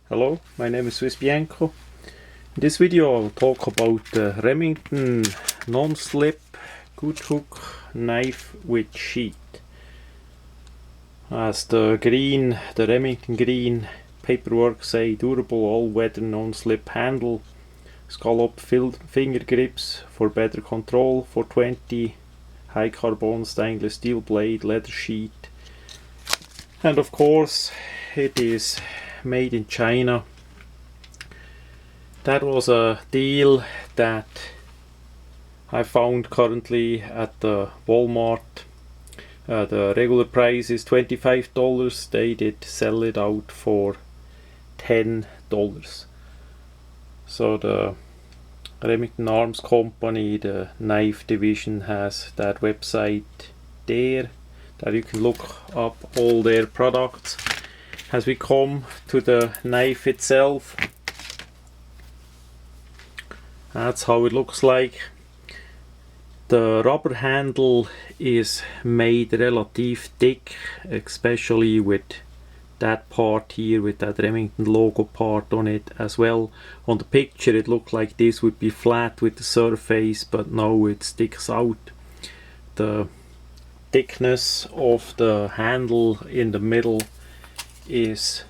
Hello, my name is swissbianco. In this video I will talk about the Remington non-slip good hook knife with sheath. As the Remington green paperwork say, durable all-weather non-slip handle, scallop finger grips for better control, 420, high carbon stainless steel blade, leather sheath, and of course it is made in China. That was a deal that I found currently at the Walmart. The regular price is $25. They did sell it out for $10. So the Remington Arms Company, the knife division, has that website there that you can look up all their products. As we come to the knife itself, that's how it looks like. The rubber handle is made relatively thick, especially with that part here with that Remington logo part on it as well. On the picture it looked like this would be flat with the surface, but no, it sticks out. The thickness of the handle in the middle is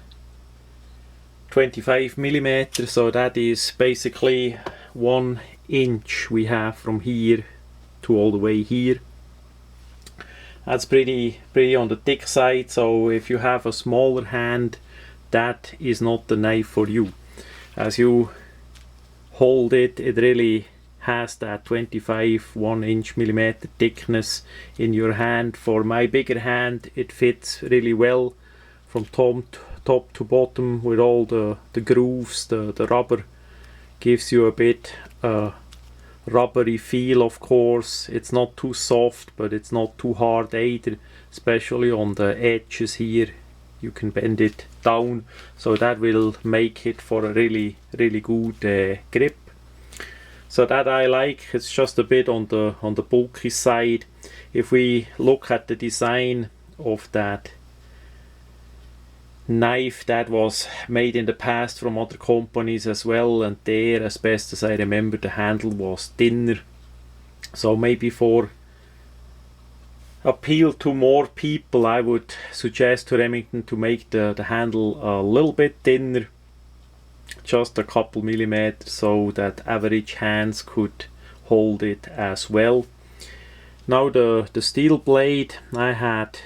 25 millimeters, so that is basically 1 inch we have from here to all the way here. That's pretty on the thick side, so if you have a smaller hand, that is not the knife for you. As you hold it, it really has that 1 inch millimeter thickness in your hand. For my bigger hand, it fits really well from top to bottom with all the grooves. The rubber gives you a bit rubbery feel. Of course, it's not too soft, but it's not too hard either, especially on the edges here. You can bend it down, so that will make it for a really good grip. So that I like. It's just a bit on the bulky side. If we look at the design of that knife, that was made in the past from other companies as well, and there, as best as I remember, the handle was thinner. So maybe for appeal to more people, I would suggest to Remington to make the handle a little bit thinner, just a couple millimeters, so that average hands could hold it as well. Now the steel blade, I had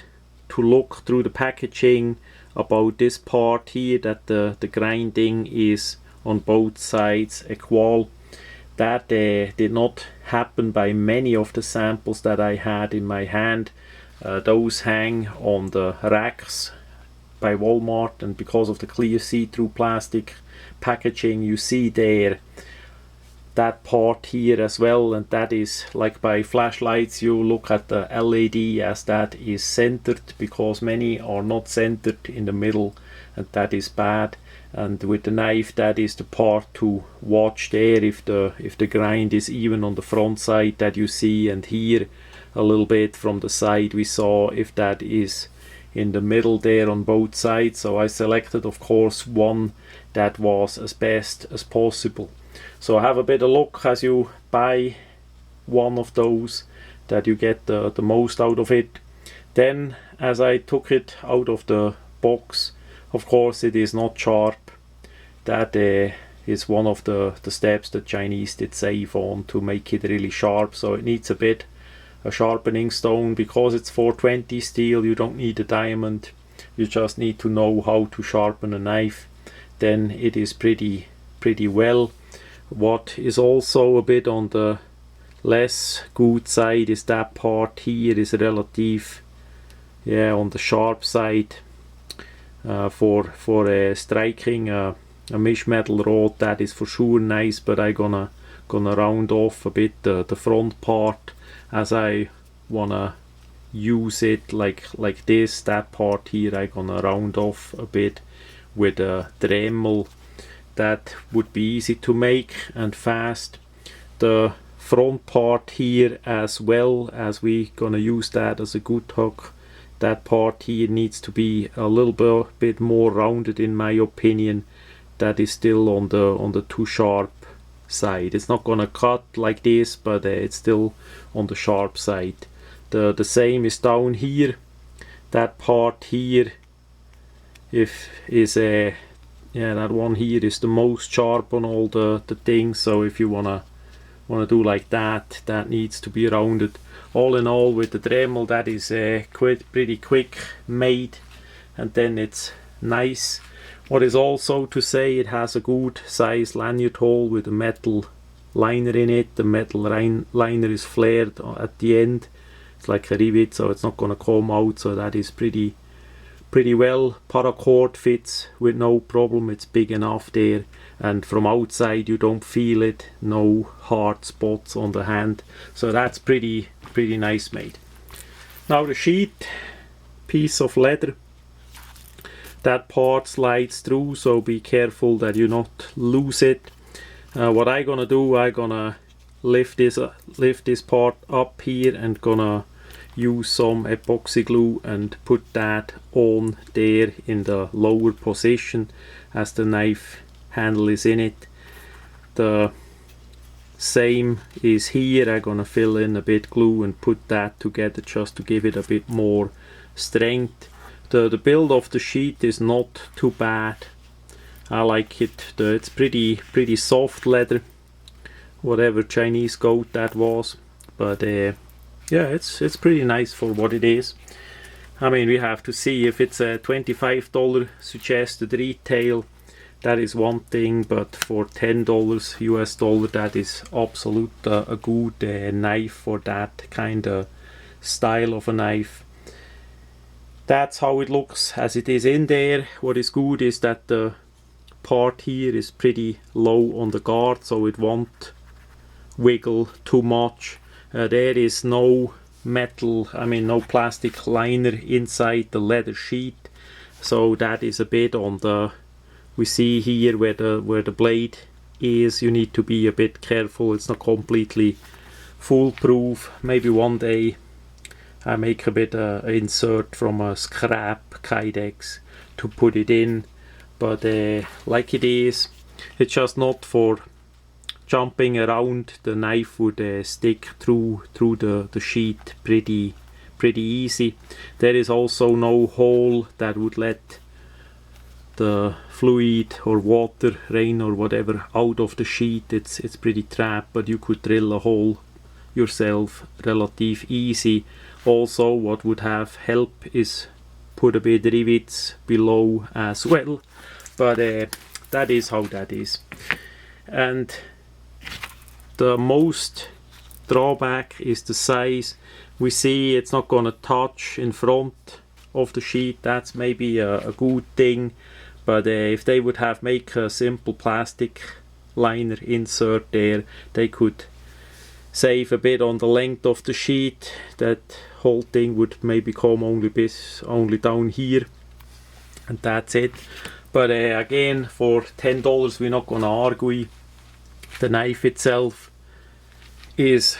to look through the packaging about this part here, that the grinding is on both sides equal. That did not happen by many of the samples that I had in my hand. Those hang on the racks by Walmart, and because of the clear see-through plastic packaging, you see there that part here as well, and that is like by flashlights. You look at the LED as that is centered, because many are not centered in the middle, and that is bad. And with the knife, that is the part to watch there, if the grind is even on the front side that you see, and here a little bit from the side we saw if that is in the middle there on both sides. So I selected, of course, one that was as best as possible. So have a bit of luck as you buy one of those, that you get the most out of it. Then, as I took it out of the box, of course it is not sharp. That is one of the steps the Chinese did save on to make it really sharp. So it needs a sharpening stone. Because it's 420 steel, you don't need a diamond. You just need to know how to sharpen a knife. Then it is pretty well. What is also a bit on the less good side is that part here is relative, on the sharp side. For striking a mesh metal rod, that is for sure nice, but I gonna round off a bit the front part, as I wanna use it like this. That part here I gonna round off a bit with a Dremel. That would be easy to make and fast. The front part here as well, as we gonna use that as a good hook, that part here needs to be a little bit more rounded in my opinion, that is still on the too sharp side. It's not gonna cut like this, but it's still on the sharp side. The same is down here. That part here is a yeah, that one here is the most sharp on all the things. So if you wanna do like that, that needs to be rounded. All in all, with the Dremel, that is pretty quick made, and then it's nice. What is also to say, it has a good size lanyard hole with a metal liner in it. The metal liner is flared at the end. It's like a rivet, so it's not gonna come out. So that is pretty well. Paracord fits with no problem. It's big enough there, and from outside you don't feel it. No hard spots on the hand. So that's pretty nice made. Now the sheath, piece of leather. That part slides through, so be careful that you not lose it. What I gonna do, I gonna lift this part up here and gonna use some epoxy glue and put that on there in the lower position as the knife handle is in it. The same is here. I'm gonna fill in a bit glue and put that together just to give it a bit more strength. The build of the sheath is not too bad. I like it. It's pretty soft leather, whatever Chinese goat that was, but yeah, it's pretty nice for what it is. I mean, we have to see if it's a $25 suggested retail. That is one thing, but for $10 US dollar, that is absolute a good knife for that kind of style of a knife. That's how it looks as it is in there. What is good is that the part here is pretty low on the guard, so it won't wiggle too much. There is no metal, I mean no plastic liner inside the leather sheath, so that is a bit on the, we see here where the blade is. You need to be a bit careful. It's not completely foolproof. Maybe one day I make a bit insert from a scrap Kydex to put it in, but like it is, it's just not for jumping around. The knife would stick through the sheath pretty easy. There is also no hole that would let the fluid or water, rain or whatever out of the sheath. It's pretty trapped, but you could drill a hole yourself relative easy. Also, what would have help is put a bit rivets below as well, but that is how that is. And the most drawback is the size. We see it's not gonna touch in front of the sheath. That's maybe a good thing, but if they would have make a simple plastic liner insert there, they could save a bit on the length of the sheet. That whole thing would maybe come only down here, and that's it. But again, for $10 we're not gonna argue. The knife itself is,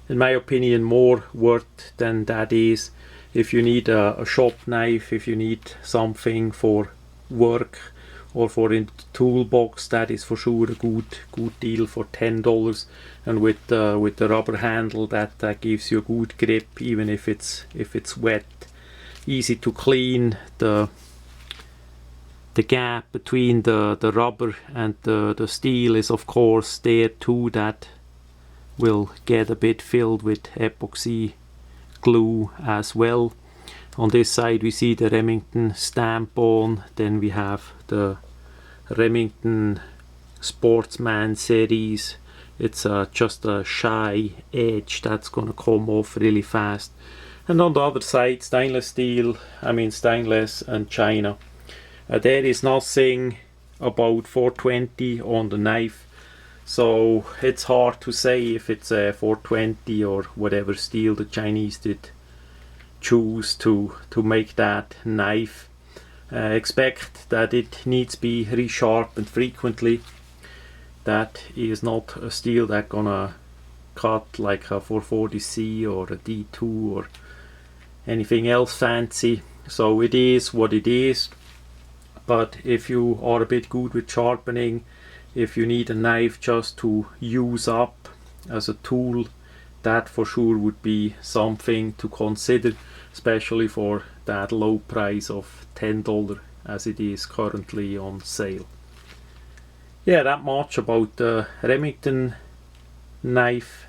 in my opinion, more worth than that is. If you need a shop knife, if you need something for work or for in the toolbox, that is for sure a good deal for $10. And with the rubber handle, that gives you a good grip, even if it's wet. Easy to clean. The gap between the rubber and the steel is of course there too. That will get a bit filled with epoxy glue as well. On this side we see the Remington stamp on, then we have the Remington Sportsman series. It's just a shy edge that's gonna come off really fast. And on the other side, stainless steel, stainless and China. There is nothing about 420 on the knife, so it's hard to say if it's a 420 or whatever steel the Chinese did choose to make that knife. Expect that it needs to be resharpened frequently. That is not a steel that gonna cut like a 440C or a D2 or anything else fancy. So it is what it is. But if you are a bit good with sharpening, if you need a knife just to use up as a tool, that for sure would be something to consider, especially for that low price of $10 as it is currently on sale. Yeah, that much about the Remington knife.